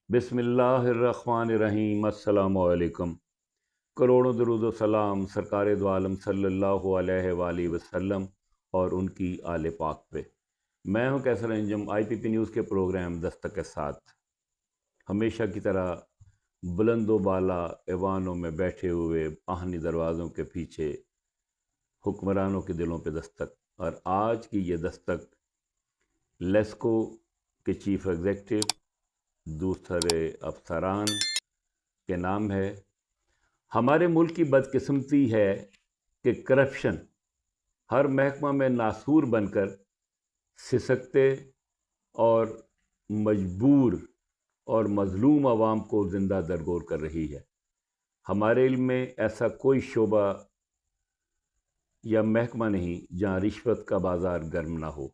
बिस्मिल्लाहिर्रहमानिर्रहीम। अस्सलामु अलैकुम। करोड़ों दरूद व सलाम सरकार दो आलम सल्लल्लाहु अलैहि वसल्लम और उनकी आले पाक पे। मैं हूं कैसर अंजुम, IPP न्यूज़ के प्रोग्राम दस्तक के साथ हमेशा की तरह बुलंदो बाला ऐवानों में बैठे हुए आहनी दरवाज़ों के पीछे हुक्मरानों के दिलों पे दस्तक। और आज की ये दस्तक लेस्को के चीफ एग्जेक्टिव, दूसरे अफसरान के नाम है। हमारे मुल्क की बदकिस्मती है कि करप्शन हर महकमा में नासूर बनकर सिसकते और मजबूर और मजलूम आवाम को ज़िंदा दरगोर कर रही है। हमारे इल्म में ऐसा कोई शोबा या महकमा नहीं जहाँ रिश्वत का बाज़ार गर्म ना हो।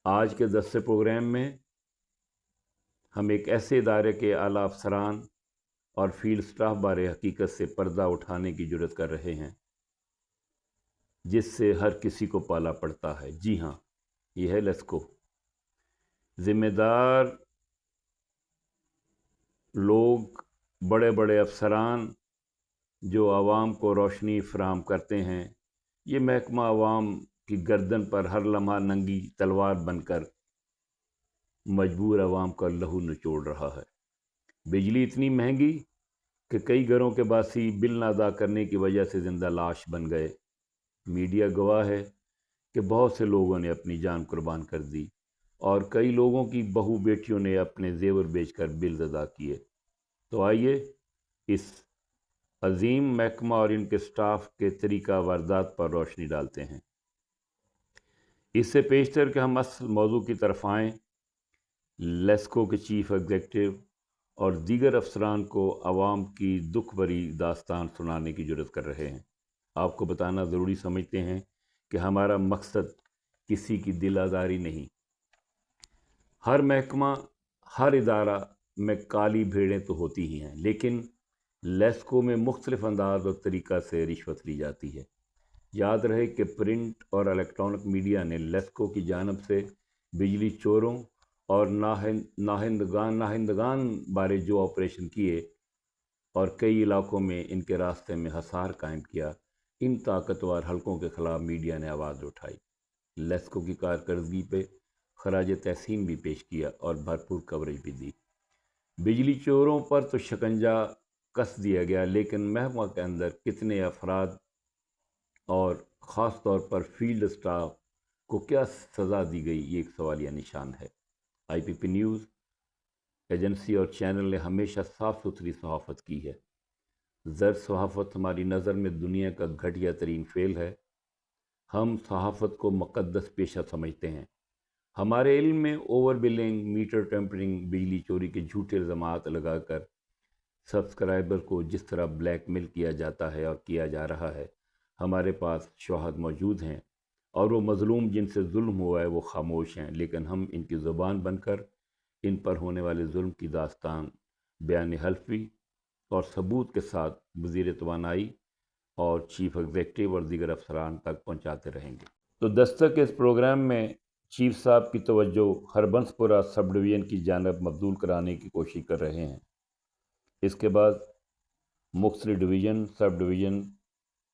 आज के दस्ते प्रोग्राम में हम एक ऐसे इदारे के आला अफसरान और फील्ड स्टाफ बारे हकीकत से पर्दा उठाने की जुर्रत कर रहे हैं जिससे हर किसी को पाला पड़ता है। जी हाँ, यह है लेस्को। ज़िम्मेदार लोग, बड़े बड़े अफसरान जो आवाम को रोशनी फराहम करते हैं, ये महकमा आवाम की गर्दन पर हर लम्हा नंगी तलवार बनकर मजबूर आवाम का लहू निचोड़ रहा है। बिजली इतनी महंगी कि कई घरों के बासी बिल ना अदा करने की वजह से ज़िंदा लाश बन गए। मीडिया गवाह है कि बहुत से लोगों ने अपनी जान कुर्बान कर दी और कई लोगों की बहू बेटियों ने अपने जेवर बेचकर बिल अदा किए। तो आइए इस अजीम महकमा और इनके स्टाफ के तरीका वारदात पर रोशनी डालते हैं। इससे पेशतर कि हम असल मौजू की तरफ आएँ, लेस्को के चीफ एग्जेक्टिव और दीगर अफसरान को आवाम की दुख भरी दास्तान सुनाने की जुर्रत कर रहे हैं। आपको बताना ज़रूरी समझते हैं कि हमारा मकसद किसी की दिल आज़ारी नहीं। हर महकमा, हर इदारा में काली भेड़ें तो होती ही हैं, लेकिन लेस्को में मुख्तलिफ अंदाज और तरीक़ा से रिश्वत ली जाती है। याद रहे कि प्रिंट और इलेक्ट्रॉनिक मीडिया ने लेस्को की जानब से बिजली चोरों और नाहिंदगान बारे जो ऑपरेशन किए और कई इलाकों में इनके रास्ते में हसार कायम किया, इन ताकतवर हलकों के ख़िलाफ़ मीडिया ने आवाज़ उठाई, लेस्को की कारकर्दगी पे खराज तहसीन भी पेश किया और भरपूर कवरेज भी दी। बिजली चोरों पर तो शिकंजा कस दिया गया, लेकिन महकमा के अंदर कितने अफराद और ख़ास तौर पर फील्ड स्टाफ को क्या सज़ा दी गई, ये एक सवालिया निशान है। IPP न्यूज़ एजेंसी और चैनल ने हमेशा साफ़ सुथरी सहाफ़त की है। ज़र सहाफ़त हमारी नज़र में दुनिया का घटिया तरीन फ़ेल है। हम सहाफ़त को मुक़द्दस पेशा समझते हैं। हमारे इल्म में ओवर बिलिंग, मीटर टेम्परिंग, बिजली चोरी के झूठे इल्ज़ामात लगाकर सब्सक्राइबर को जिस तरह ब्लैकमेल किया जाता है और किया जा रहा है, हमारे पास शवाहद मौजूद हैं और वो मज़लूम जिनसे जुल्म हुआ है वो खामोश हैं, लेकिन हम इनकी ज़ुबान बनकर इन पर होने वाले जुल्म की दास्तान बयान हल्फी और सबूत के साथ वज़ीर तवानाई और चीफ एग्जेक्टिव और दीगर अफसरान तक पहुँचाते रहेंगे। तो दस्तक के इस प्रोग्राम में चीफ साहब की तवज्जो हरबंसपुरा सब डिवीज़न की जानब मबदूल कराने की कोशिश कर रहे हैं। इसके बाद मुख्तलिफ डिवीज़न, सब डिवीज़न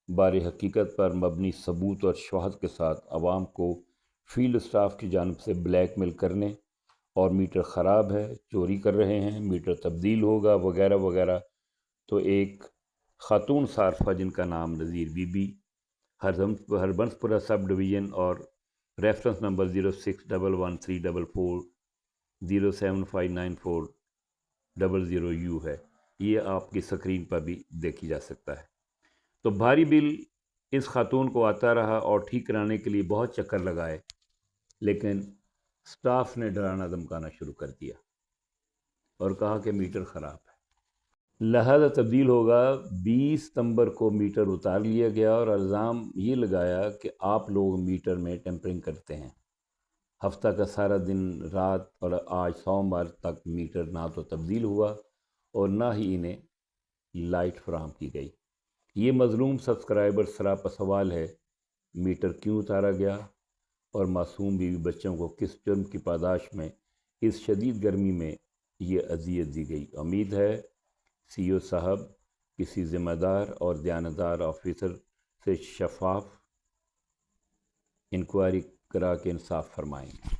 बारे हकीकत पर मबनी सबूत और शवाहद के साथ आवाम को फील्ड स्टाफ की जानब से ब्लैकमेल करने और मीटर ख़राब है, चोरी कर रहे हैं, मीटर तब्दील होगा वगैरह वगैरह। तो एक ख़ातून सारफा जिनका नाम नज़ीर बीबी, हरबंसपुरा सब डिवीज़न और रेफरेंस नंबर 061134075940 है, ये आपकी स्क्रीन पर भी देखी जा सकता है। तो भारी बिल इस खातून को आता रहा और ठीक कराने के लिए बहुत चक्कर लगाए, लेकिन स्टाफ ने डराना धमकाना शुरू कर दिया और कहा कि मीटर ख़राब है, लिहाजा तब्दील होगा। 20 सितंबर को मीटर उतार लिया गया और इल्ज़ाम ये लगाया कि आप लोग मीटर में टेम्परिंग करते हैं। हफ्ता का सारा दिन रात और आज सोमवार तक मीटर ना तो तब्दील हुआ और ना ही इन्हें लाइट फराहम की गई। ये मज़लूम सब्सक्राइबर सरापा सवाल है, मीटर क्यों उतारा गया और मासूम बीवी बच्चों को किस जुर्म की पादाश में इस शदीद गर्मी में یہ اذیت دی گئی۔ امید ہے سی او صاحب کسی ذمہ دار اور دیانتدار آفیسر سے شفاف انکوائری کرا کے انصاف فرمائیں گے۔